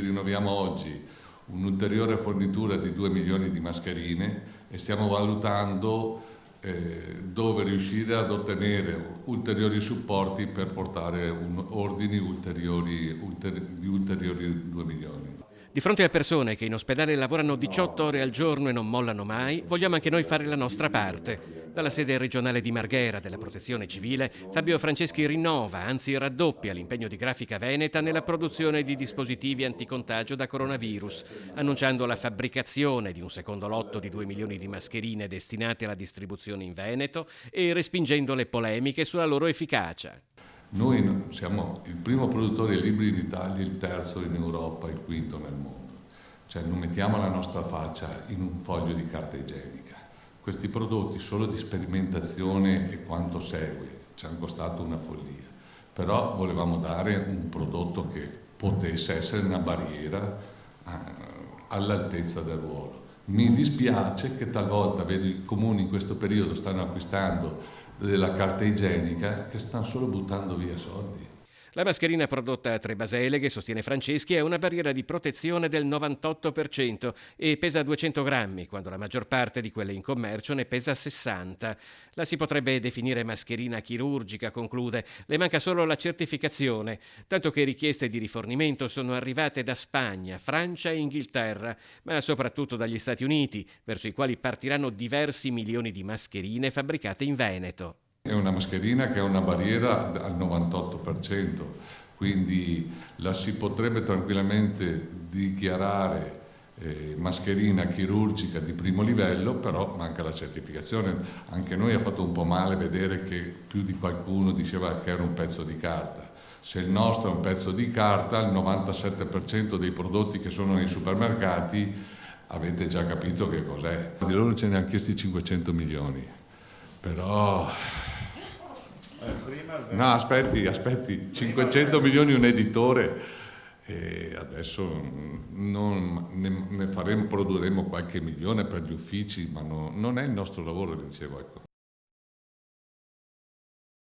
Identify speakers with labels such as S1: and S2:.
S1: Rinnoviamo oggi un'ulteriore fornitura di 2 milioni di mascherine e stiamo valutando dove riuscire ad ottenere ulteriori supporti per portare ordini di ulteriori 2 milioni.
S2: Di fronte a persone che in ospedale lavorano 18 ore al giorno e non mollano mai, vogliamo anche noi fare la nostra parte. Dalla sede regionale di Marghera della Protezione Civile, Fabio Franceschi rinnova, anzi raddoppia l'impegno di Grafica Veneta nella produzione di dispositivi anticontagio da coronavirus, annunciando la fabbricazione di un secondo lotto di 2 milioni di mascherine destinate alla distribuzione in Veneto e respingendo le polemiche sulla loro efficacia.
S1: Noi siamo il primo produttore di libri in Italia, il terzo in Europa, il quinto nel mondo. Cioè non mettiamo la nostra faccia in un foglio di carta igienica. Questi prodotti solo di sperimentazione e quanto segue ci hanno costato una follia. Però volevamo dare un prodotto che potesse essere una barriera all'altezza del ruolo. Mi dispiace che talvolta vedo i comuni in questo periodo stanno acquistando della carta igienica che stanno solo buttando via soldi.
S2: La mascherina prodotta a Trebaseleghe, sostiene Franceschi, è una barriera di protezione del 98% e pesa 200 grammi, quando la maggior parte di quelle in commercio ne pesa 60. La si potrebbe definire mascherina chirurgica, conclude. Le manca solo la certificazione, tanto che richieste di rifornimento sono arrivate da Spagna, Francia e Inghilterra, ma soprattutto dagli Stati Uniti, verso i quali partiranno diversi milioni di mascherine fabbricate in Veneto.
S1: È una mascherina che ha una barriera al 98%, quindi la si potrebbe tranquillamente dichiarare mascherina chirurgica di primo livello, però manca la certificazione. Anche noi ha fatto un po' male vedere che più di qualcuno diceva che era un pezzo di carta. Se il nostro è un pezzo di carta, il 97% dei prodotti che sono nei supermercati avete già capito che cos'è. Di loro ce ne hanno chiesti 500 milioni, però... No, aspetti, 500 milioni un editore e adesso produrremo qualche milione per gli uffici, ma non è il nostro lavoro, dicevo, ecco.